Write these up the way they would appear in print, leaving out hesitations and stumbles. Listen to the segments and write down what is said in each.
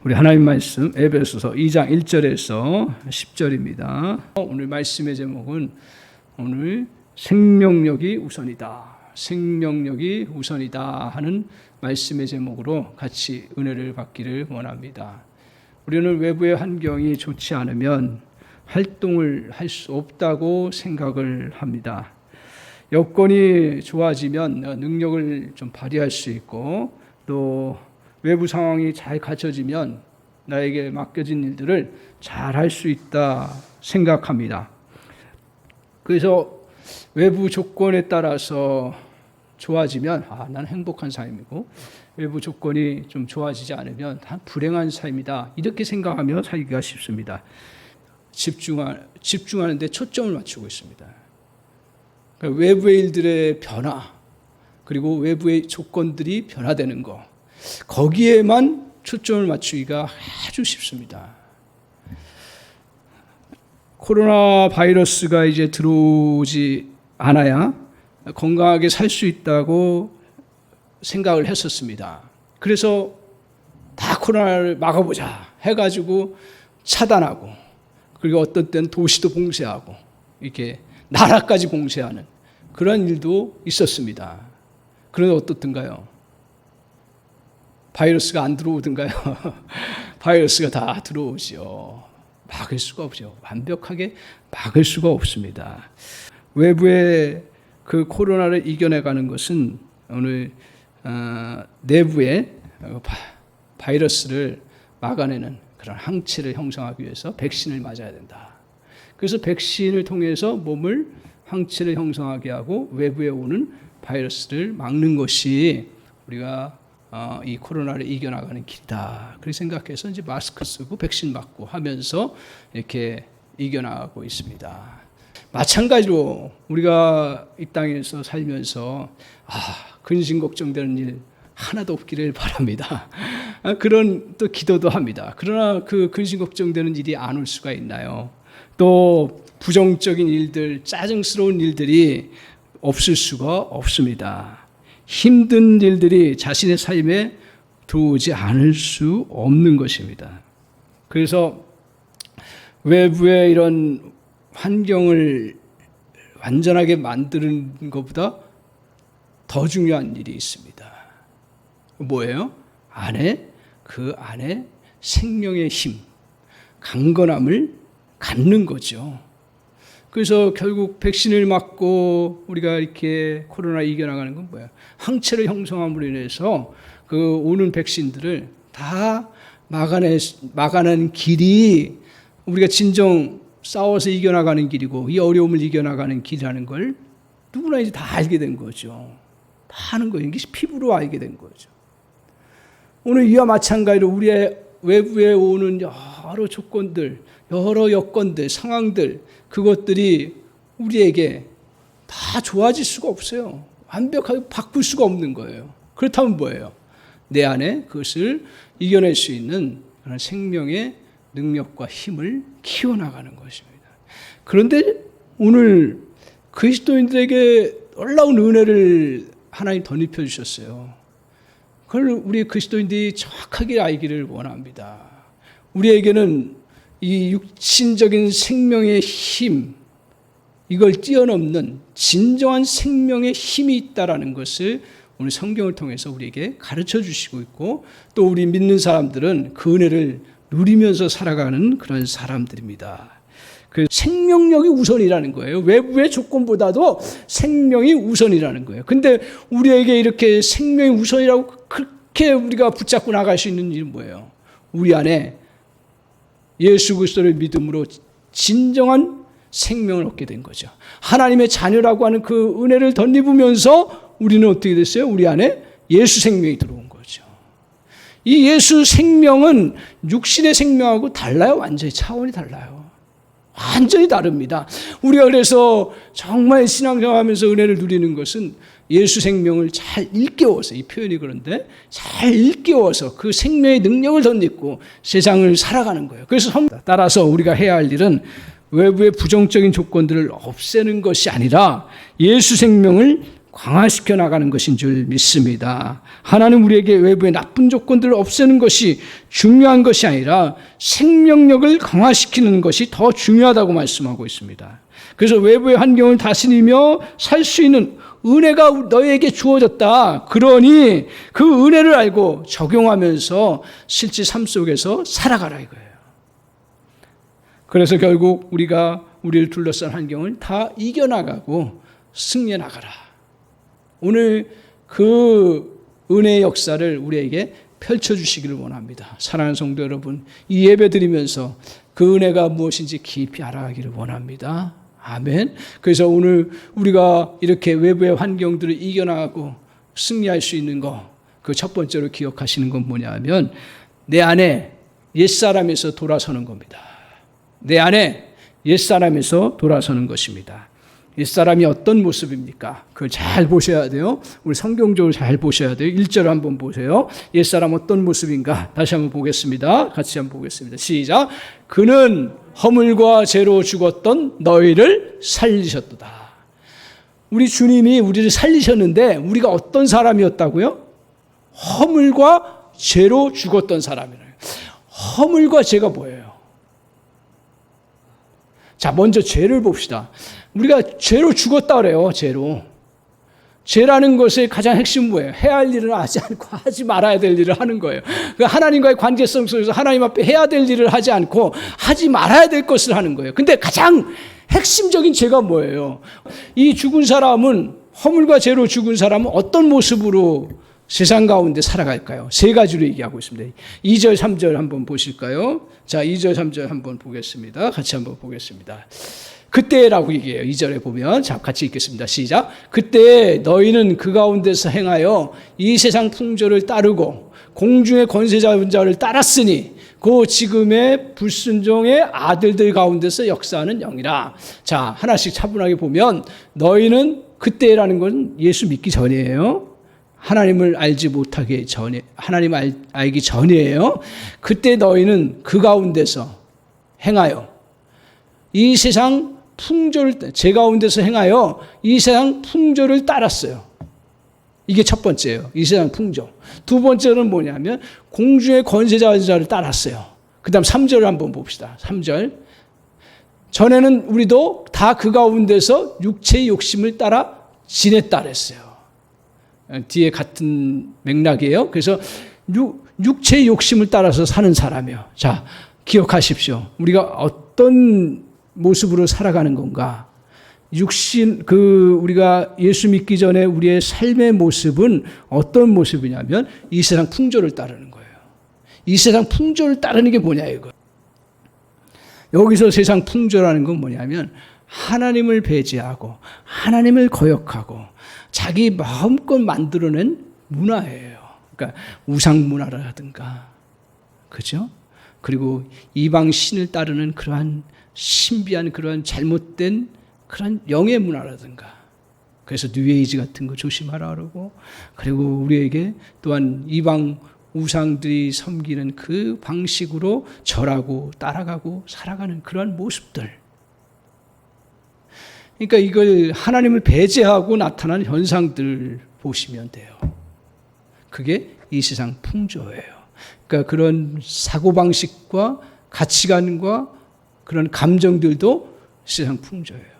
우리 하나님 말씀 에베소서 2장 1절에서 10절입니다. 오늘 말씀의 제목은 오늘 생명력이 우선이다. 생명력이 우선이다 하는 말씀의 제목으로 같이 은혜를 받기를 원합니다. 우리는 외부의 환경이 좋지 않으면 활동을 할 수 없다고 생각을 합니다. 여건이 좋아지면 능력을 좀 발휘할 수 있고 또 외부 상황이 잘 갖춰지면 나에게 맡겨진 일들을 잘 할 수 있다 생각합니다. 그래서 외부 조건에 따라서 좋아지면 나는 행복한 삶이고 외부 조건이 좀 좋아지지 않으면 다 불행한 삶이다 이렇게 생각하며 살기가 쉽습니다. 집중하는데 초점을 맞추고 있습니다. 그러니까 외부의 일들의 변화 그리고 외부의 조건들이 변화되는 거 거기에만 초점을 맞추기가 아주 쉽습니다. 코로나 바이러스가 이제 들어오지 않아야 건강하게 살 수 있다고 생각을 했었습니다. 그래서 다 코로나를 막아보자 해가지고 차단하고 그리고 어떤 때는 도시도 봉쇄하고 이렇게 나라까지 봉쇄하는 그런 일도 있었습니다. 그런데 어떻든가요? 바이러스가 안 들어오든가요? 바이러스가 다 들어오죠. 막을 수가 없죠. 완벽하게 막을 수가 없습니다. 외부의 그 코로나를 이겨내가는 것은 오늘 내부의 바이러스를 막아내는 그런 항체를 형성하기 위해서 백신을 맞아야 된다. 그래서 백신을 통해서 몸을 항체를 형성하게 하고 외부에 오는 바이러스를 막는 것이 우리가 이 코로나를 이겨나가는 길이다. 그렇게 생각해서 이제 마스크 쓰고 백신 맞고 하면서 이렇게 이겨나가고 있습니다. 마찬가지로 우리가 이 땅에서 살면서 근심 걱정되는 일 하나도 없기를 바랍니다. 그런 또 기도도 합니다. 그러나 그 근심 걱정되는 일이 안 올 수가 있나요? 또 부정적인 일들, 짜증스러운 일들이 없을 수가 없습니다. 힘든 일들이 자신의 삶에 들어오지 않을 수 없는 것입니다. 그래서 외부의 이런 환경을 완전하게 만드는 것보다 더 중요한 일이 있습니다. 뭐예요? 그 안에 생명의 힘, 강건함을 갖는 거죠. 그래서 결국 백신을 맞고 우리가 이렇게 코로나 이겨나가는 건 뭐예요? 항체를 형성함으로 인해서 그 오는 백신들을 다 막아내는 길이 우리가 진정 싸워서 이겨나가는 길이고 이 어려움을 이겨나가는 길이라는 걸 누구나 이제 다 알게 된 거죠. 다 아는 거예요. 이게 피부로 알게 된 거죠. 오늘 이와 마찬가지로 우리의 외부에 오는 여러 조건들, 여러 여건들, 상황들 그것들이 우리에게 다 좋아질 수가 없어요. 완벽하게 바꿀 수가 없는 거예요. 그렇다면 뭐예요? 내 안에 그것을 이겨낼 수 있는 그런 생명의 능력과 힘을 키워나가는 것입니다. 그런데 오늘 그리스도인들에게 놀라운 은혜를 하나님 덧입혀 주셨어요. 그걸 우리 그리스도인들이 정확하게 알기를 원합니다. 우리에게는 이 육신적인 생명의 힘, 이걸 뛰어넘는 진정한 생명의 힘이 있다라는 것을 오늘 성경을 통해서 우리에게 가르쳐 주시고 있고 또 우리 믿는 사람들은 그 은혜를 누리면서 살아가는 그런 사람들입니다. 그 생명력이 우선이라는 거예요. 외부의 조건보다도 생명이 우선이라는 거예요. 근데 우리에게 이렇게 생명이 우선이라고 그렇게 우리가 붙잡고 나갈 수 있는 일은 뭐예요? 우리 안에 예수 그리스도를 믿음으로 진정한 생명을 얻게 된 거죠. 하나님의 자녀라고 하는 그 은혜를 덧입으면서 우리는 어떻게 됐어요? 우리 안에 예수 생명이 들어온 거죠. 이 예수 생명은 육신의 생명하고 달라요. 완전히 차원이 달라요. 완전히 다릅니다. 우리가 그래서 정말 신앙생활하면서 은혜를 누리는 것은 예수 생명을 잘 일깨워서, 이 표현이 그런데 잘 일깨워서 그 생명의 능력을 덧입고 세상을 살아가는 거예요. 그래서 따라서 우리가 해야 할 일은 외부의 부정적인 조건들을 없애는 것이 아니라 예수 생명을 강화시켜 나가는 것인 줄 믿습니다. 하나님 우리에게 외부의 나쁜 조건들을 없애는 것이 중요한 것이 아니라 생명력을 강화시키는 것이 더 중요하다고 말씀하고 있습니다. 그래서 외부의 환경을 다스리며 살 수 있는 은혜가 너에게 주어졌다. 그러니 그 은혜를 알고 적용하면서 실제 삶 속에서 살아가라 이거예요. 그래서 결국 우리가 우리를 둘러싼 환경을 다 이겨나가고 승리해 나가라. 오늘 그 은혜의 역사를 우리에게 펼쳐주시기를 원합니다. 사랑하는 성도 여러분, 이 예배 드리면서 그 은혜가 무엇인지 깊이 알아가기를 원합니다. 아멘. 그래서 오늘 우리가 이렇게 외부의 환경들을 이겨나가고 승리할 수 있는 거, 그 첫 번째로 기억하시는 건 뭐냐면 내 안에 옛사람에서 돌아서는 겁니다. 내 안에 옛사람에서 돌아서는 것입니다. 옛사람이 어떤 모습입니까? 그걸 잘 보셔야 돼요. 우리 성경적으로 잘 보셔야 돼요. 1절 한번 보세요. 옛사람 어떤 모습인가? 다시 한번 보겠습니다. 같이 한번 보겠습니다. 시작. 그는 허물과 죄로 죽었던 너희를 살리셨도다. 우리 주님이 우리를 살리셨는데 우리가 어떤 사람이었다고요? 허물과 죄로 죽었던 사람이에요. 허물과 죄가 뭐예요? 자, 먼저 죄를 봅시다. 우리가 죄로 죽었다 그래요. 죄라는 것의 가장 핵심은 뭐예요? 해야 할 일을 하지 않고 하지 말아야 될 일을 하는 거예요. 하나님과의 관계성 속에서 하나님 앞에 해야 될 일을 하지 않고 하지 말아야 될 것을 하는 거예요. 근데 가장 핵심적인 죄가 뭐예요? 이 죽은 사람은, 허물과 죄로 죽은 사람은 어떤 모습으로 세상 가운데 살아갈까요? 세 가지로 얘기하고 있습니다. 2절, 3절 한번 보실까요? 자, 2절, 3절 한번 보겠습니다. 같이 한번 보겠습니다. 그때라고 얘기해요. 2절에 보면. 자, 같이 읽겠습니다. 시작. 그때 너희는 그 가운데서 행하여 이 세상 풍조를 따르고 공중의 권세자 자를 따랐으니 그 지금의 불순종의 아들들 가운데서 역사하는 영이라. 자, 하나씩 차분하게 보면 너희는 그때라는 건 예수 믿기 전이에요. 하나님을 알지 못하기 전에, 하나님을 알기 전이에요. 그때 너희는 그 가운데서 행하여 이 세상 풍조를, 제 가운데서 행하여 이 세상 풍조를 따랐어요. 이게 첫 번째예요. 이 세상 풍조. 두 번째는 뭐냐면 공중의 권세자를 따랐어요. 그 다음 3절을 한번 봅시다. 3절. 전에는 우리도 다 그 가운데서 육체의 욕심을 따라 지냈다 그랬어요. 뒤에 같은 맥락이에요. 그래서 육체의 욕심을 따라서 사는 사람이에요. 자, 기억하십시오. 우리가 어떤 모습으로 살아가는 건가? 우리가 예수 믿기 전에 우리의 삶의 모습은 어떤 모습이냐면 이 세상 풍조를 따르는 거예요. 이 세상 풍조를 따르는 게 뭐냐 이거. 여기서 세상 풍조라는 건 뭐냐면 하나님을 배제하고 하나님을 거역하고 자기 마음껏 만들어낸 문화예요. 그러니까 우상 문화라든가, 그죠? 그리고 이방 신을 따르는 그러한 신비한 그러한 잘못된 그런 영의 문화라든가. 그래서 뉴에이지 같은 거 조심하라 그러고, 그리고 우리에게 또한 이방 우상들이 섬기는 그 방식으로 절하고 따라가고 살아가는 그러한 모습들. 그러니까 이걸 하나님을 배제하고 나타나는 현상들 보시면 돼요. 그게 이 세상 풍조예요. 그러니까 그런 사고방식과 가치관과 그런 감정들도 세상 풍조예요.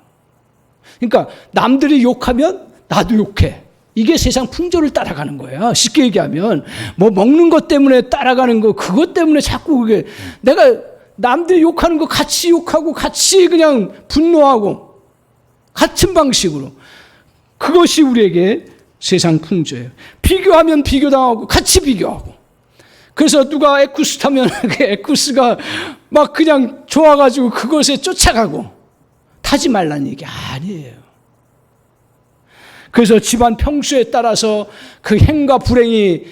그러니까 남들이 욕하면 나도 욕해. 이게 세상 풍조를 따라가는 거야. 쉽게 얘기하면 뭐 먹는 것 때문에 따라가는 거, 그것 때문에 자꾸 그게 내가 남들이 욕하는 거 같이 욕하고 같이 그냥 분노하고 같은 방식으로, 그것이 우리에게 세상 풍조예요. 비교하면 비교당하고 같이 비교하고, 그래서 누가 에쿠스 타면 그 에쿠스가 막 그냥 좋아가지고 그것에 쫓아가고, 타지 말라는 얘기 아니에요. 그래서 집안 평수에 따라서 그 행과 불행이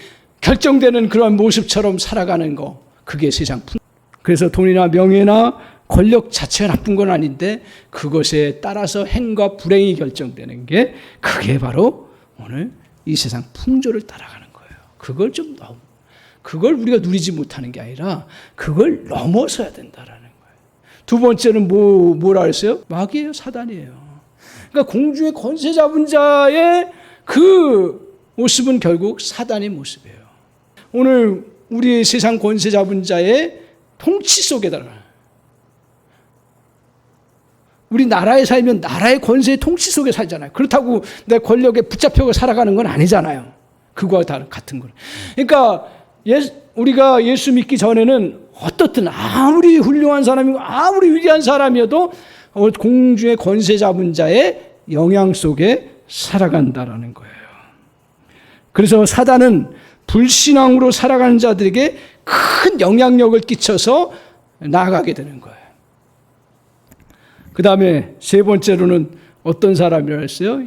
결정되는 그런 모습처럼 살아가는 거, 그게 세상 풍조. 그래서 돈이나 명예나 권력 자체가 나쁜 건 아닌데 그것에 따라서 행과 불행이 결정되는 게, 그게 바로 오늘 이 세상 풍조를 따라가는 거예요. 그걸 우리가 누리지 못하는 게 아니라 그걸 넘어서야 된다라는 거예요. 두 번째는 뭐라 했어요? 마귀예요, 사단이에요. 그러니까 공중의 권세 잡은 자의 그 모습은 결국 사단의 모습이에요. 오늘 우리 세상 권세 잡은 자의 통치 속에 들어가요. 우리 나라에 살면 나라의 권세의 통치 속에 살잖아요. 그렇다고 내 권력에 붙잡혀 살아가는 건 아니잖아요. 그거와 같은 거예요. 그러니까 우리가 예수 믿기 전에는 어떻든 아무리 훌륭한 사람이고 아무리 위대한 사람이어도 공중의 권세 잡은 자의 영향 속에 살아간다라는 거예요. 그래서 사단은 불신앙으로 살아가는 자들에게 큰 영향력을 끼쳐서 나아가게 되는 거예요. 그 다음에 세 번째로는 어떤 사람이라 했어요?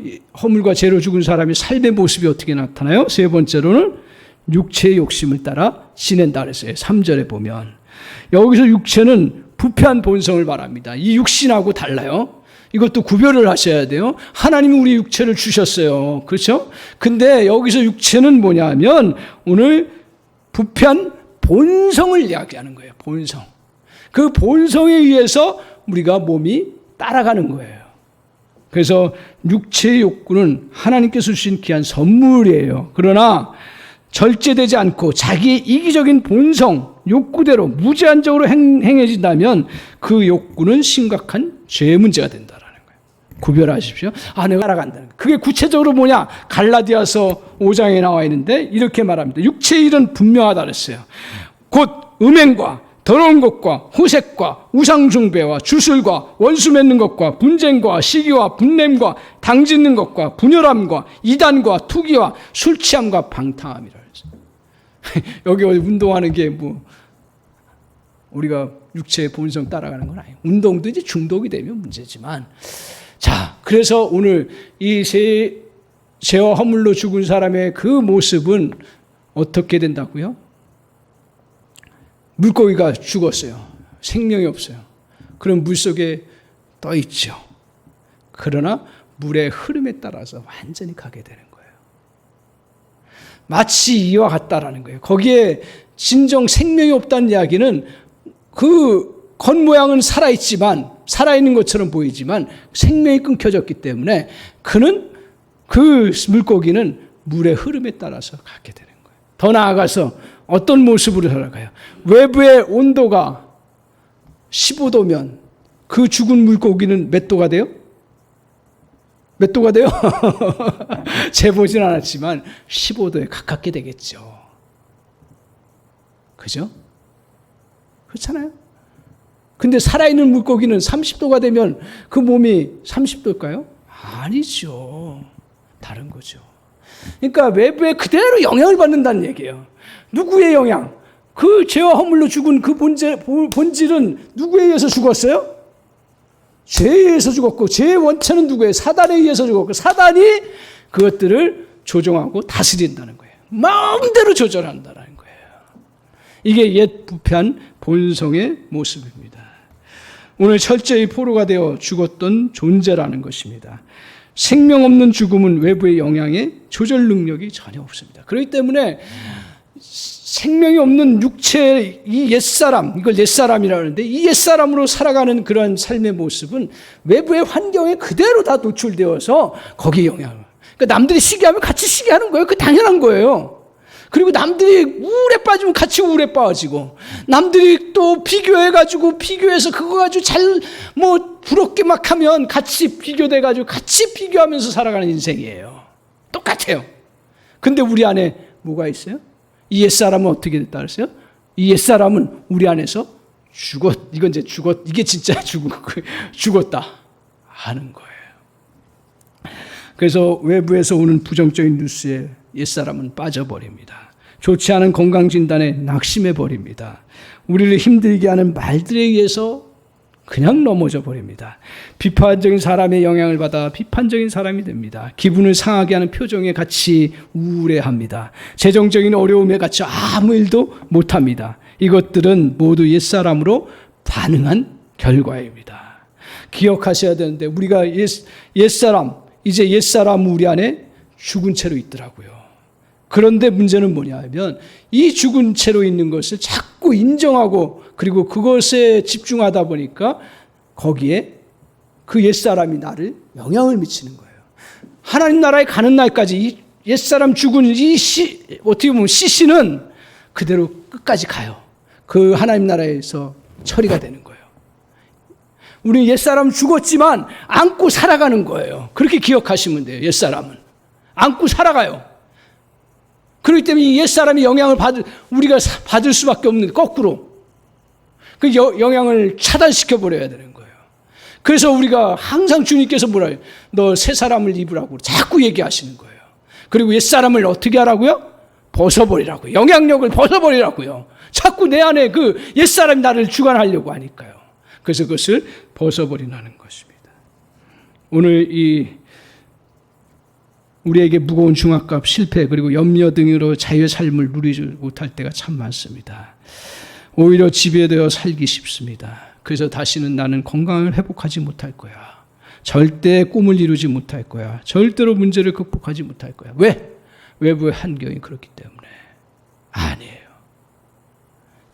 허물과 죄로 죽은 사람의 삶의 모습이 어떻게 나타나요? 세 번째로는 육체의 욕심을 따라 지낸다 그랬어요. 3절에 보면 여기서 육체는 부패한 본성을 말합니다. 이 육신하고 달라요. 이것도 구별을 하셔야 돼요. 하나님이 우리 육체를 주셨어요. 그렇죠? 근데 여기서 육체는 뭐냐 하면 오늘 부패한 본성을 이야기하는 거예요. 본성. 그 본성에 의해서 우리가 몸이 따라가는 거예요. 그래서 육체의 욕구는 하나님께서 주신 귀한 선물이에요. 그러나 절제되지 않고 자기의 이기적인 본성, 욕구대로 무제한적으로 행해진다면 그 욕구는 심각한 죄 문제가 된다라는 거예요. 구별하십시오. 내가 따라간다는 거예요. 그게 구체적으로 뭐냐? 갈라디아서 5장에 나와 있는데 이렇게 말합니다. 육체의 일은 분명하다 그랬어요. 곧 음행과 더러운 것과 호색과 우상숭배와 주술과 원수 맺는 것과 분쟁과 시기와 분냄과 당짓는 것과 분열함과 이단과 투기와 술 취함과 방탕함이라 했어요. 여기 운동하는 게 우리가 육체의 본성 따라가는 건 아니에요. 운동도 이제 중독이 되면 문제지만, 자, 그래서 오늘 이 죄와 허물로 죽은 사람의 그 모습은 어떻게 된다고요? 물고기가 죽었어요. 생명이 없어요. 그럼 물속에 떠 있죠. 그러나 물의 흐름에 따라서 완전히 가게 되는 거예요. 마치 이와 같다라는 거예요. 거기에 진정 생명이 없다는 이야기는 그 겉모양은 살아있지만, 살아있는 것처럼 보이지만 생명이 끊겨졌기 때문에 그 물고기는 물의 흐름에 따라서 가게 되는 거예요. 더 나아가서 어떤 모습으로 살아가요? 외부의 온도가 15도면 그 죽은 물고기는 몇 도가 돼요? 몇 도가 돼요? 재보진 않았지만 15도에 가깝게 되겠죠. 그죠? 그렇잖아요? 근데 살아있는 물고기는 30도가 되면 그 몸이 30도일까요? 아니죠. 다른 거죠. 그러니까 외부에 그대로 영향을 받는다는 얘기예요. 누구의 영향? 그 죄와 허물로 죽은 그 본질은 누구에 의해서 죽었어요? 죄에 의해서 죽었고, 죄의 원천은 누구예요? 사단에 의해서 죽었고, 사단이 그것들을 조종하고 다스린다는 거예요. 마음대로 조절한다는 거예요. 이게 옛 부패한 본성의 모습입니다. 오늘 철저히 포로가 되어 죽었던 존재라는 것입니다. 생명 없는 죽음은 외부의 영향에 조절 능력이 전혀 없습니다. 그렇기 때문에 생명이 없는 육체의 이 옛사람, 이걸 옛사람이라고 하는데 이 옛사람으로 살아가는 그런 삶의 모습은 외부의 환경에 그대로 다 노출되어서 거기에 영향을. 그러니까 남들이 시기하면 같이 시기하는 거예요. 그 당연한 거예요. 그리고 남들이 우울에 빠지면 같이 우울에 빠지고, 남들이 또 비교해가지고 비교해서 그거 가지고 부럽게 막 하면 같이 비교돼가지고 같이 비교하면서 살아가는 인생이에요. 똑같아요. 근데 우리 안에 뭐가 있어요? 이 옛사람은 어떻게 됐다 그랬어요? 이 옛사람은 우리 안에서 이게 진짜 죽었다 하는 거예요. 그래서 외부에서 오는 부정적인 뉴스에 옛사람은 빠져버립니다. 좋지 않은 건강진단에 낙심해버립니다. 우리를 힘들게 하는 말들에 의해서 그냥 넘어져 버립니다. 비판적인 사람의 영향을 받아 비판적인 사람이 됩니다. 기분을 상하게 하는 표정에 같이 우울해합니다. 재정적인 어려움에 같이 아무 일도 못합니다. 이것들은 모두 옛사람으로 반응한 결과입니다. 기억하셔야 되는데 우리가 이제 옛사람 우리 안에 죽은 채로 있더라고요. 그런데 문제는 뭐냐 하면 이 죽은 채로 있는 것을 자꾸 인정하고 그리고 그것에 집중하다 보니까 거기에 그 옛사람이 나를 영향을 미치는 거예요. 하나님 나라에 가는 날까지 옛사람 죽은 어떻게 보면 시신은 그대로 끝까지 가요. 그 하나님 나라에서 처리가 되는 거예요. 우리 옛사람 죽었지만 안고 살아가는 거예요. 그렇게 기억하시면 돼요. 옛사람은 안고 살아가요. 그렇기 때문에 이 옛사람이 영향을 우리가 받을 수밖에 없는, 거꾸로 그 영향을 차단시켜 버려야 되는 거예요. 그래서 우리가 항상 주님께서 뭐라 해요? 너 새 사람을 입으라고 자꾸 얘기하시는 거예요. 그리고 옛사람을 어떻게 하라고요? 벗어버리라고요. 영향력을 벗어버리라고요. 자꾸 내 안에 그 옛사람이 나를 주관하려고 하니까요. 그래서 그것을 벗어버리라는 것입니다. 오늘 우리에게 무거운 중압감, 실패, 그리고 염려 등으로 자유의 삶을 누리지 못할 때가 참 많습니다. 오히려 지배되어 살기 쉽습니다. 그래서 다시는 나는 건강을 회복하지 못할 거야. 절대 꿈을 이루지 못할 거야. 절대로 문제를 극복하지 못할 거야. 왜? 외부의 환경이 그렇기 때문에. 아니에요.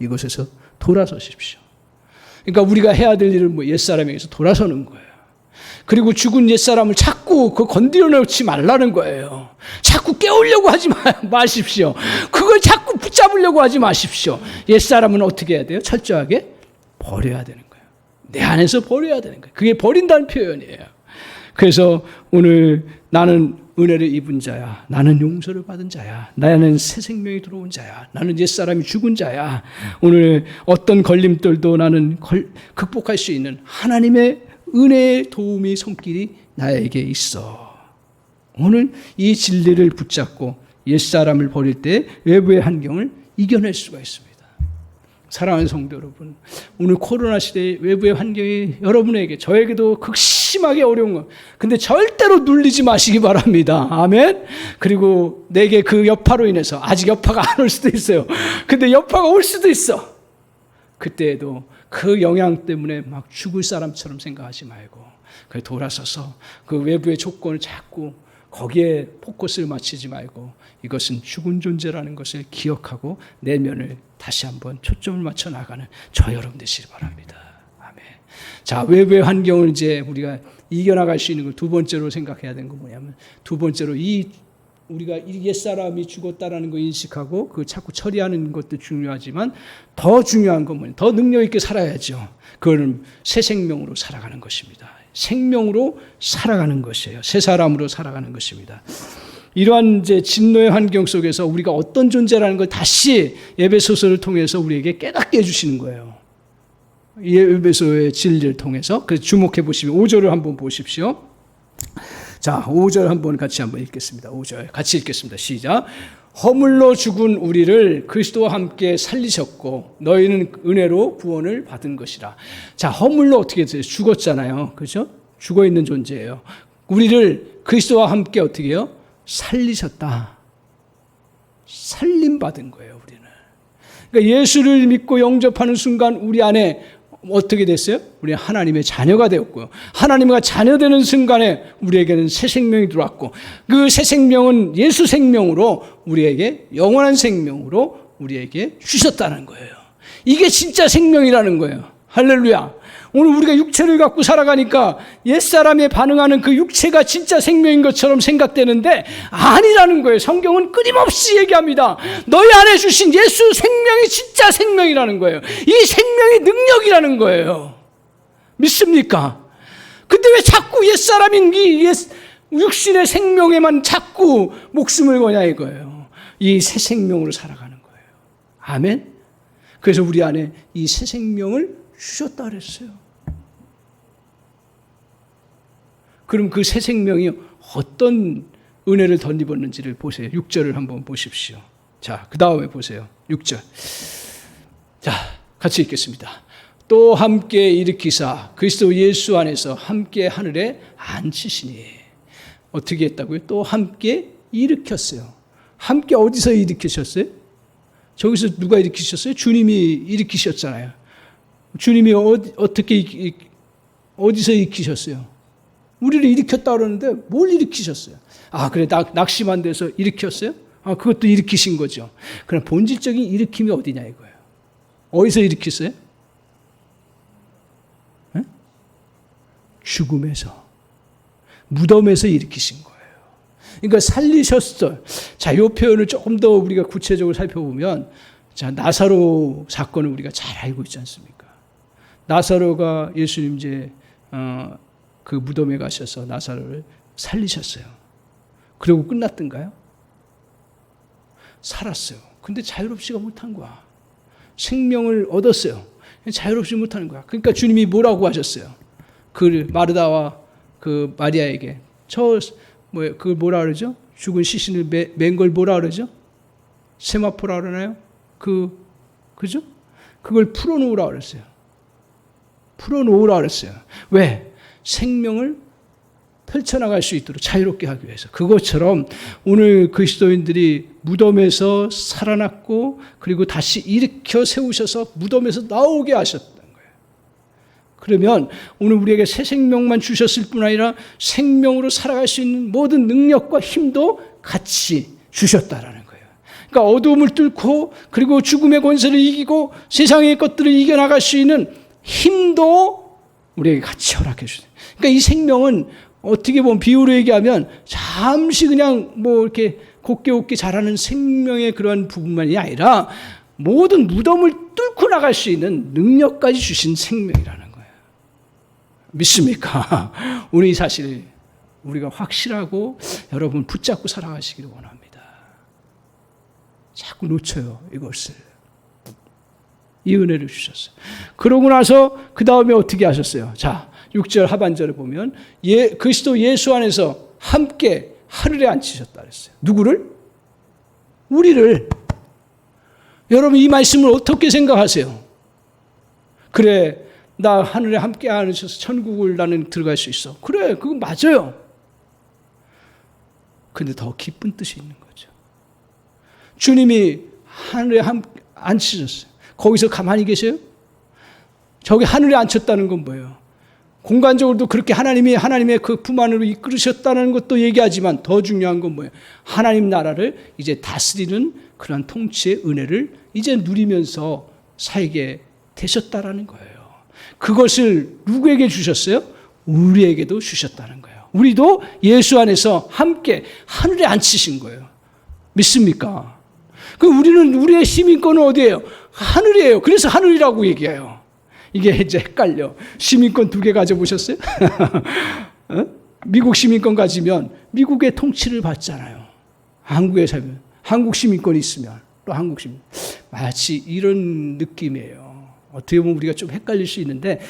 이곳에서 돌아서십시오. 그러니까 우리가 해야 될 일은 옛사람에게서 돌아서는 거예요. 그리고 죽은 옛사람을 자꾸 건드려 놓지 말라는 거예요. 자꾸 깨우려고 하지 마십시오. 그걸 자꾸 붙잡으려고 하지 마십시오. 옛사람은 어떻게 해야 돼요? 철저하게 버려야 되는 거예요. 내 안에서 버려야 되는 거예요. 그게 버린다는 표현이에요. 그래서 오늘 나는 은혜를 입은 자야. 나는 용서를 받은 자야. 나는 새 생명이 들어온 자야. 나는 옛사람이 죽은 자야. 오늘 어떤 걸림돌도 나는 극복할 수 있는 하나님의 은혜의 도움이 손길이 나에게 있어. 오늘 이 진리를 붙잡고 옛사람을 버릴 때 외부의 환경을 이겨낼 수가 있습니다. 사랑하는 성도 여러분, 오늘 코로나 시대의 외부의 환경이 여러분에게, 저에게도 극심하게 어려운 거, 근데 절대로 눌리지 마시기 바랍니다. 아멘. 그리고 내게 그 여파로 인해서, 아직 여파가 안 올 수도 있어요. 근데 여파가 올 수도 있어. 그때에도 그 영향 때문에 막 죽을 사람처럼 생각하지 말고, 돌아서서 그 외부의 조건을 자꾸 거기에 포커스를 맞추지 말고, 이것은 죽은 존재라는 것을 기억하고 내면을 다시 한번 초점을 맞춰 나가는 저 여러분 되시기 바랍니다. 아멘. 자, 외부의 환경을 이제 우리가 이겨나갈 수 있는 걸 두 번째로 생각해야 되는 건 뭐냐면, 두 번째로 우리가 옛사람이 죽었다라는 거 인식하고 그 자꾸 처리하는 것도 중요하지만, 더 중요한 건 뭐냐, 더 능력 있게 살아야죠. 그거는 새 생명으로 살아가는 것입니다. 생명으로 살아가는 것이에요. 새 사람으로 살아가는 것입니다. 이러한 이제 진노의 환경 속에서 우리가 어떤 존재라는 걸 다시 에베소서를 통해서 우리에게 깨닫게 해주시는 거예요. 이 에베소의 진리를 통해서. 그래서 주목해 보시면 5절을 한번 보십시오. 자, 5절 한번 같이 한번 읽겠습니다. 5절 같이 읽겠습니다. 시작. 허물로 죽은 우리를 그리스도와 함께 살리셨고 너희는 은혜로 구원을 받은 것이라. 자, 허물로 어떻게 돼요? 죽었잖아요. 그렇죠? 죽어 있는 존재예요. 우리를 그리스도와 함께 어떻게 해요? 살리셨다. 살림받은 거예요, 우리는. 그러니까 예수를 믿고 영접하는 순간 우리 안에 어떻게 됐어요? 우리는 하나님의 자녀가 되었고요. 하나님과 자녀되는 순간에 우리에게는 새 생명이 들어왔고, 그 새 생명은 예수 생명으로 우리에게 영원한 생명으로 우리에게 주셨다는 거예요. 이게 진짜 생명이라는 거예요. 할렐루야. 오늘 우리가 육체를 갖고 살아가니까 옛사람에 반응하는 그 육체가 진짜 생명인 것처럼 생각되는데 아니라는 거예요. 성경은 끊임없이 얘기합니다. 너희 안에 주신 예수 생명이 진짜 생명이라는 거예요. 이 생명이 능력이라는 거예요. 믿습니까? 근데 왜 자꾸 옛사람인 이 육신의 생명에만 자꾸 목숨을 거냐 이거예요. 이 새 생명으로 살아가는 거예요. 아멘. 그래서 우리 안에 이 새 생명을 주셨다 그랬어요. 그럼 그 새 생명이 어떤 은혜를 덧입었는지를 보세요. 6절을 한번 보십시오. 자, 그 다음에 보세요. 6절. 자, 같이 읽겠습니다. 또 함께 일으키사 그리스도 예수 안에서 함께 하늘에 앉히시니. 어떻게 했다고요? 또 함께 일으켰어요. 함께 어디서 일으키셨어요? 저기서 누가 일으키셨어요? 주님이 일으키셨잖아요. 주님이 어디서 일으키셨어요? 우리를 일으켰다 그러는데 뭘 일으키셨어요? 아, 그래, 낙심한 데서 일으켰어요? 아, 그것도 일으키신 거죠. 그럼 본질적인 일으킴이 어디냐 이거예요. 어디서 일으켰어요? 네? 죽음에서, 무덤에서 일으키신 거예요. 그러니까 살리셨어요. 자, 이 표현을 조금 더 우리가 구체적으로 살펴보면, 자, 나사로 사건을 우리가 잘 알고 있지 않습니까? 나사로가 예수님 이제 그 무덤에 가셔서 나사로를 살리셨어요. 그리고 끝났던가요? 살았어요. 근데 자유롭지가 못한 거야. 생명을 얻었어요. 자유롭지 못하는 거야. 그러니까 주님이 뭐라고 하셨어요? 그 마르다와 그 마리아에게 그걸 뭐라 그러죠? 죽은 시신을 맨 걸 뭐라 그러죠? 세마포라 그러나요? 그죠? 그걸 풀어놓으라 그랬어요. 풀어놓으라 그랬어요. 왜? 생명을 펼쳐나갈 수 있도록 자유롭게 하기 위해서. 그것처럼 오늘 그리스도인들이 무덤에서 살아났고 그리고 다시 일으켜 세우셔서 무덤에서 나오게 하셨다는 거예요. 그러면 오늘 우리에게 새 생명만 주셨을 뿐 아니라 생명으로 살아갈 수 있는 모든 능력과 힘도 같이 주셨다라는 거예요. 그러니까 어두움을 뚫고 그리고 죽음의 권세를 이기고 세상의 것들을 이겨나갈 수 있는 힘도 우리에게 같이 허락해 주세요. 그러니까 이 생명은 어떻게 보면 비유로 얘기하면 잠시 그냥 뭐 이렇게 곱게 자라는 생명의 그러한 부분만이 아니라 모든 무덤을 뚫고 나갈 수 있는 능력까지 주신 생명이라는 거예요. 믿습니까? 오늘 이 사실 우리가 확실하고 여러분 붙잡고 살아가시기를 원합니다. 자꾸 놓쳐요, 이것을. 이 은혜를 주셨어요. 그러고 나서 그 다음에 어떻게 하셨어요? 자, 6절 하반절을 보면 그리스도 예수 안에서 함께 하늘에 앉히셨다 그랬어요. 누구를? 우리를. 여러분 이 말씀을 어떻게 생각하세요? 그래, 나 하늘에 함께 앉으셔서 천국을 나는 들어갈 수 있어. 그래, 그거 맞아요. 근데 더 깊은 뜻이 있는 거죠. 주님이 하늘에 앉히셨어요. 거기서 가만히 계세요? 저기 하늘에 앉혔다는 건 뭐예요? 공간적으로도 그렇게 하나님의 그 품 안으로 이끌으셨다는 것도 얘기하지만 더 중요한 건 뭐예요? 하나님 나라를 이제 다스리는 그런 통치의 은혜를 이제 누리면서 살게 되셨다라는 거예요. 그것을 누구에게 주셨어요? 우리에게도 주셨다는 거예요. 우리도 예수 안에서 함께 하늘에 앉히신 거예요. 믿습니까? 그 우리의 시민권은 어디예요? 하늘이에요. 그래서 하늘이라고 얘기해요. 이게 이제 헷갈려. 시민권 2개 가져보셨어요? 미국 시민권 가지면 미국의 통치를 받잖아요. 한국에 살면. 한국 시민권이 있으면 또 한국 시민. 마치 이런 느낌이에요. 어떻게 보면 우리가 좀 헷갈릴 수 있는데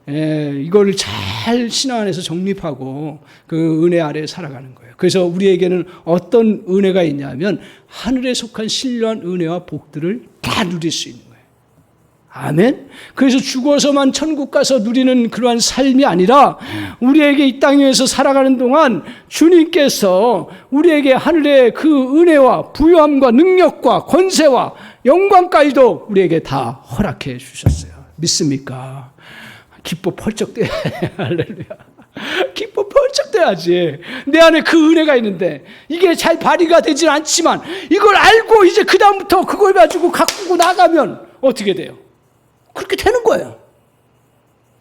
이거를 잘 신앙 안에서 정립하고 그 은혜 아래에 살아가는 거예요. 그래서 우리에게는 어떤 은혜가 있냐면 하늘에 속한 신령한 은혜와 복들을 다 누릴 수 있는 거예요. 아멘. 그래서 죽어서만 천국 가서 누리는 그러한 삶이 아니라 우리에게 이 땅 위에서 살아가는 동안 주님께서 우리에게 하늘의 그 은혜와 부유함과 능력과 권세와 영광까지도 우리에게 다 허락해 주셨어요. 믿습니까? 기뻐 펄쩍 뛰어야 해. 할렐루야. 기뻐 펄쩍 뛰어야지. 내 안에 그 은혜가 있는데 이게 잘 발휘가 되진 않지만 이걸 알고 이제 그 다음부터 그걸 가지고 가꾸고 나가면 어떻게 돼요? 그렇게 되는 거예요.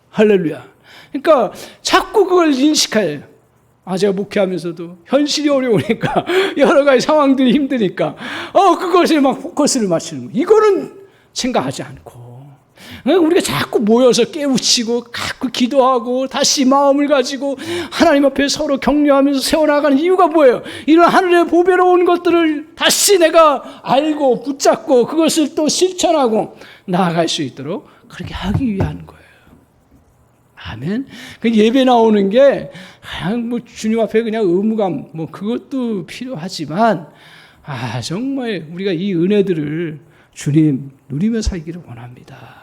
할렐루야. 그러니까 자꾸 그걸 인식해요. 제가 목회하면서도 현실이 어려우니까 여러 가지 상황들이 힘드니까 그것에 막 포커스를 맞추는 거예요. 이거는 생각하지 않고 우리가 자꾸 모여서 깨우치고 자꾸 기도하고 다시 마음을 가지고 하나님 앞에 서로 격려하면서 세워나가는 이유가 뭐예요? 이런 하늘의 보배로운 것들을 다시 내가 알고 붙잡고 그것을 또 실천하고 나아갈 수 있도록 그렇게 하기 위한 거예요. 아멘. 예배 나오는 게 그냥 뭐 주님 앞에 그냥 의무감 그것도 필요하지만 정말 우리가 이 은혜들을 주님 누리며 살기를 원합니다.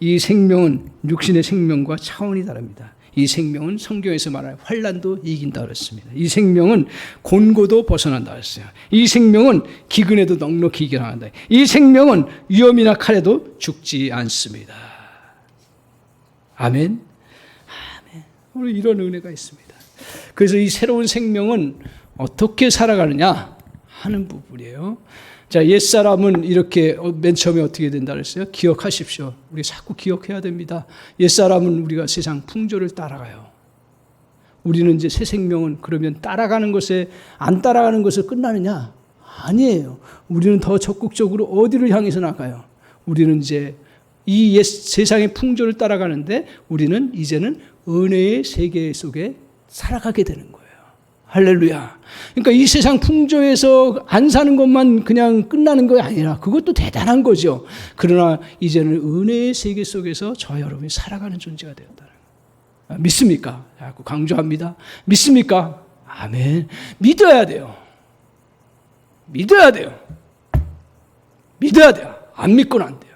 이 생명은 육신의 생명과 차원이 다릅니다. 이 생명은 성경에서 말하는 환난도 이긴다 그랬습니다. 이 생명은 곤고도 벗어난다 그랬어요. 이 생명은 기근에도 넉넉히 이겨나간다. 이 생명은 위험이나 칼에도 죽지 않습니다. 아멘. 아멘. 우리 이런 은혜가 있습니다. 그래서 이 새로운 생명은 어떻게 살아가느냐 하는 부분이에요. 자, 옛사람은 이렇게 맨 처음에 어떻게 된다 그랬어요? 기억하십시오. 우리 자꾸 기억해야 됩니다. 옛사람은 우리가 세상 풍조를 따라가요. 우리는 이제 새 생명은 그러면 따라가는 것에 안 따라가는 것을 끝나느냐? 아니에요. 우리는 더 적극적으로 어디를 향해서 나가요? 우리는 이제 이 옛 세상의 풍조를 따라가는데 우리는 이제는 은혜의 세계 속에 살아가게 되는 거예요. 할렐루야. 그러니까 이 세상 풍조에서 안 사는 것만 그냥 끝나는 거 아니라 그것도 대단한 거죠. 그러나 이제는 은혜의 세계 속에서 저 여러분이 살아가는 존재가 되었다는 거예요. 믿습니까? 자꾸 강조합니다. 믿습니까? 아멘. 믿어야 돼요. 믿어야 돼요. 믿어야 돼요. 안 믿고는 안 돼요.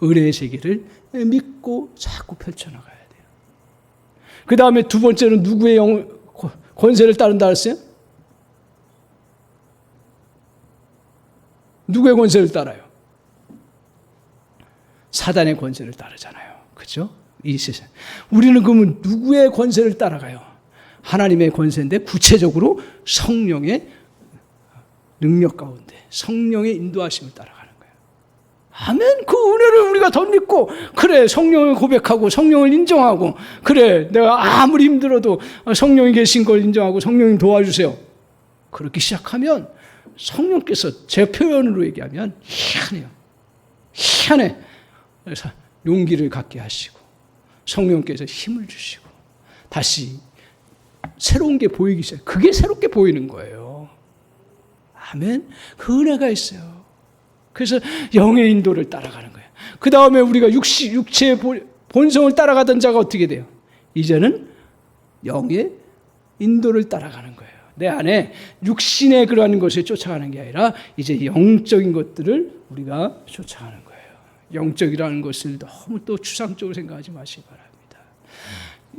은혜의 세계를 믿고 자꾸 펼쳐나가야 돼요. 그 다음에 두 번째는 누구의 권세를 따른다 했어요? 누구의 권세를 따라요? 사단의 권세를 따르잖아요. 그렇죠? 이 세상. 우리는 그러면 누구의 권세를 따라가요? 하나님의 권세인데 구체적으로 성령의 능력 가운데 성령의 인도하심을 따라가는 거예요. 아멘. 그 은혜를 우리가 더 믿고 그래 성령을 고백하고 성령을 인정하고 그래 내가 아무리 힘들어도 성령이 계신 걸 인정하고 성령님 도와주세요. 그렇게 시작하면 성령께서 제 표현으로 얘기하면 희한해요. 희한해. 그래서 용기를 갖게 하시고 성령께서 힘을 주시고 다시 새로운 게 보이기 시작해요. 그게 새롭게 보이는 거예요. 아멘. 그 은혜가 있어요. 그래서 영의 인도를 따라가는 거예요. 그 다음에 우리가 육체의 본성을 따라가던 자가 어떻게 돼요? 이제는 영의 인도를 따라가는 거예요. 내 안에 육신의 그러한 것을 쫓아가는 게 아니라 이제 영적인 것들을 우리가 쫓아가는 거예요. 영적이라는 것을 너무 또 추상적으로 생각하지 마시기 바랍니다.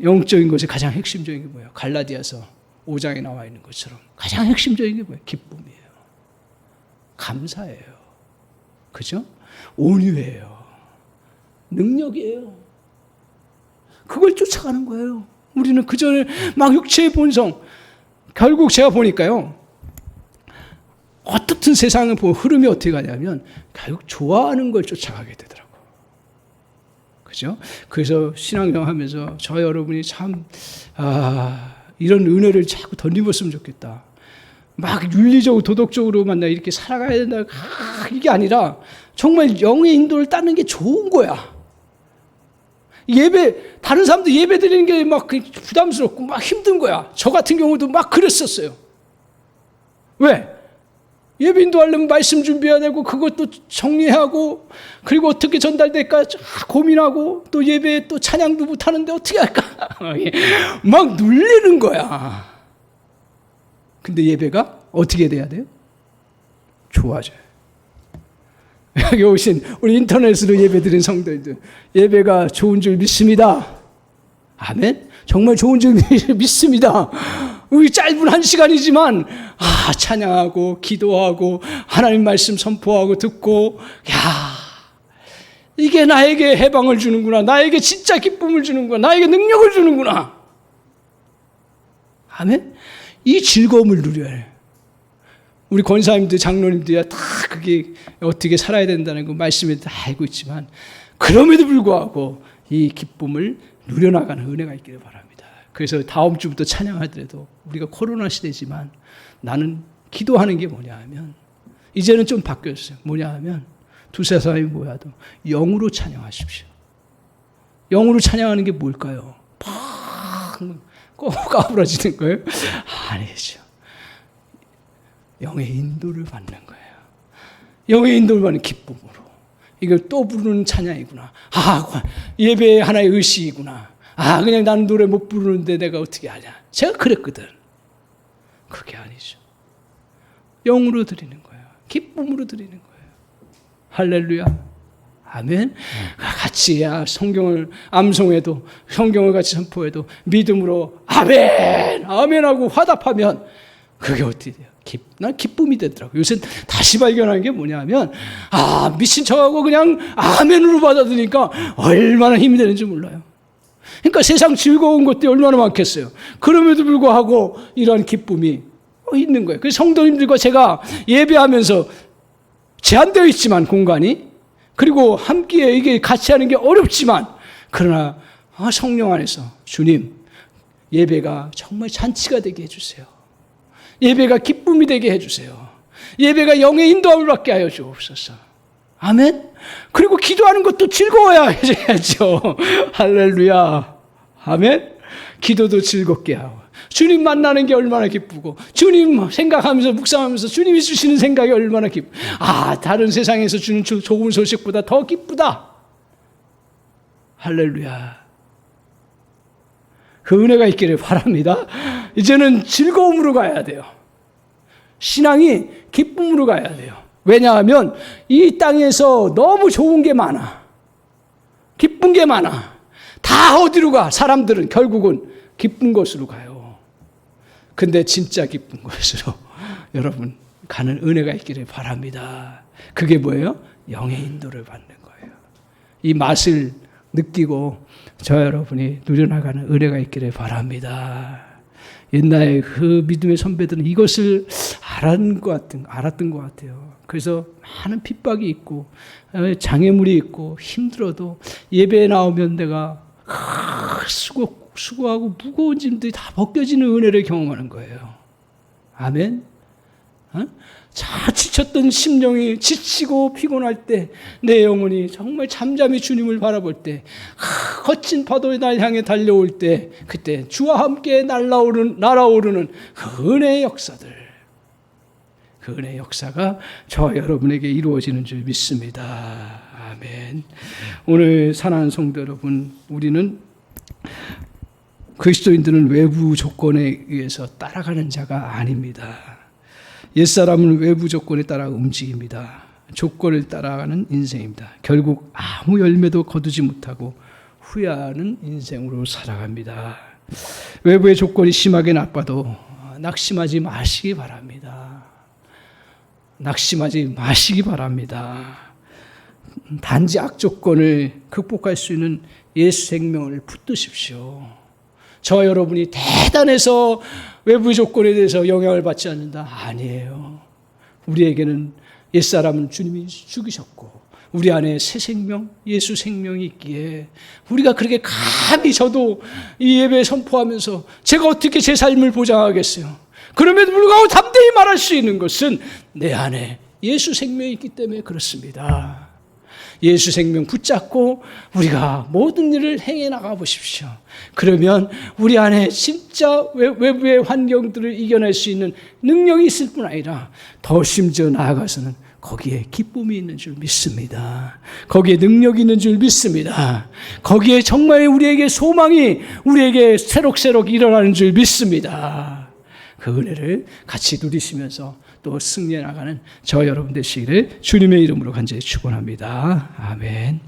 영적인 것의 가장 핵심적인 게 뭐예요? 갈라디아서 5장에 나와 있는 것처럼 가장 핵심적인 게 뭐예요? 기쁨이에요. 감사예요. 그죠? 온유예요. 능력이에요. 그걸 쫓아가는 거예요. 우리는 그전에 막 육체의 본성, 결국 제가 보니까요, 어떻든 세상을 보면 흐름이 어떻게 가냐면 결국 좋아하는 걸 쫓아가게 되더라고요. 그죠? 그래서 신앙생활 하면서 저 여러분이 참 이런 은혜를 자꾸 덧입었으면 좋겠다. 막 윤리적으로 도덕적으로만 이렇게 살아가야 된다. 이게 아니라 정말 영의 인도를 따는 게 좋은 거야. 예배, 다른 사람들 예배 드리는 게 막 부담스럽고 막 힘든 거야. 저 같은 경우도 막 그랬었어요. 왜? 예배 인도하려면 말씀 준비해야 되고 그것도 정리하고 그리고 어떻게 전달될까 고민하고 또 예배에 또 찬양도 못하는데 어떻게 할까? 막 눌리는 거야. 근데 예배가 어떻게 돼야 돼요? 좋아져요. 여기 오신 우리 인터넷으로 예배 드린 성도들 예배가 좋은 줄 믿습니다. 아멘. 정말 좋은 줄 믿습니다. 우리 짧은 1시간이지만 찬양하고 기도하고 하나님 말씀 선포하고 듣고 이게 나에게 해방을 주는구나. 나에게 진짜 기쁨을 주는구나. 나에게 능력을 주는구나. 아멘. 이 즐거움을 누려야 해요. 우리 권사님들, 장로님들이야 다 그게 어떻게 살아야 된다는 거 말씀에 다 알고 있지만 그럼에도 불구하고 이 기쁨을 누려나가는 은혜가 있기를 바랍니다. 그래서 다음 주부터 찬양하더라도 우리가 코로나 시대지만 나는 기도하는 게 뭐냐 하면 이제는 좀 바뀌었어요. 뭐냐 하면 두세 사람이 모여도 영으로 찬양하십시오. 영으로 찬양하는 게 뭘까요? 꼭 까부러지는 거예요? 아니죠. 영의 인도를 받는 거예요. 영의 인도를 받는 기쁨으로. 이걸 또 부르는 찬양이구나. 예배의 하나의 의식이구나. 그냥 나는 노래 못 부르는데 내가 어떻게 하냐. 제가 그랬거든. 그게 아니죠. 영으로 드리는 거예요. 기쁨으로 드리는 거예요. 할렐루야. 아멘. 같이 성경을 암송해도 성경을 같이 선포해도 믿음으로 아멘 아멘하고 화답하면 그게 어떻게 돼요? 난 기쁨이 되더라고요. 요새 다시 발견한 게 뭐냐면 미친 척하고 그냥 아멘으로 받아들이니까 얼마나 힘이 되는지 몰라요. 그러니까 세상 즐거운 것들이 얼마나 많겠어요. 그럼에도 불구하고 이러한 기쁨이 있는 거예요. 그래서 성도님들과 제가 예배하면서 제한되어 있지만 공간이 그리고 함께 이게 같이 하는 게 어렵지만 그러나 성령 안에서 주님 예배가 정말 잔치가 되게 해주세요. 예배가 기쁨이 되게 해주세요. 예배가 영의 인도함을 받게 하여 주옵소서. 아멘. 그리고 기도하는 것도 즐거워야 해야죠. 할렐루야. 아멘. 기도도 즐겁게 하고 주님 만나는 게 얼마나 기쁘고 주님 생각하면서 묵상하면서 주님이 주시는 생각이 얼마나 기쁘고 다른 세상에서 주는 좋은 소식보다 더 기쁘다. 할렐루야. 그 은혜가 있기를 바랍니다. 이제는 즐거움으로 가야 돼요. 신앙이 기쁨으로 가야 돼요. 왜냐하면 이 땅에서 너무 좋은 게 많아. 기쁜 게 많아. 다 어디로 가? 사람들은 결국은 기쁜 곳으로 가요. 근데 진짜 기쁜 곳으로 여러분 가는 은혜가 있기를 바랍니다. 그게 뭐예요? 영의 인도를 받는 거예요. 이 맛을 느끼고 저 여러분이 누려나가는 은혜가 있기를 바랍니다. 옛날에 그 믿음의 선배들은 이것을 알았던 것 같아요. 그래서 많은 핍박이 있고 장애물이 있고 힘들어도 예배에 나오면 내가 수고하고 무거운 짐들이 다 벗겨지는 은혜를 경험하는 거예요. 아멘. 자 지쳤던 심령이 지치고 피곤할 때 내 영혼이 정말 잠잠히 주님을 바라볼 때 거친 파도의 날 향해 달려올 때 그때 주와 함께 날아오르는 그 은혜의 역사들, 그 은혜의 역사가 저와 여러분에게 이루어지는 줄 믿습니다. 아멘. 오늘 사랑하는 성도 여러분, 우리는 그리스도인들은 외부 조건에 의해서 따라가는 자가 아닙니다. 옛사람은 외부 조건에 따라 움직입니다. 조건을 따라가는 인생입니다. 결국 아무 열매도 거두지 못하고 후회하는 인생으로 살아갑니다. 외부의 조건이 심하게 나빠도 낙심하지 마시기 바랍니다. 낙심하지 마시기 바랍니다. 단지 악조건을 극복할 수 있는 예수 생명을 붙드십시오. 저 여러분이 대단해서 외부 조건에 대해서 영향을 받지 않는다. 아니에요. 우리에게는 옛사람은 주님이 죽이셨고 우리 안에 새 생명, 예수 생명이 있기에 우리가 그렇게 감히 저도 이 예배 선포하면서 제가 어떻게 제 삶을 보장하겠어요. 그럼에도 불구하고 담대히 말할 수 있는 것은 내 안에 예수 생명이 있기 때문에 그렇습니다. 예수 생명 붙잡고 우리가 모든 일을 행해 나가 보십시오. 그러면 우리 안에 진짜 외부의 환경들을 이겨낼 수 있는 능력이 있을 뿐 아니라 더 심지어 나아가서는 거기에 기쁨이 있는 줄 믿습니다. 거기에 능력이 있는 줄 믿습니다. 거기에 정말 우리에게 소망이 우리에게 새록새록 일어나는 줄 믿습니다. 그 은혜를 같이 누리시면서 또 승리해 나가는 저 여러분 되시기를 주님의 이름으로 간절히 축원합니다. 아멘.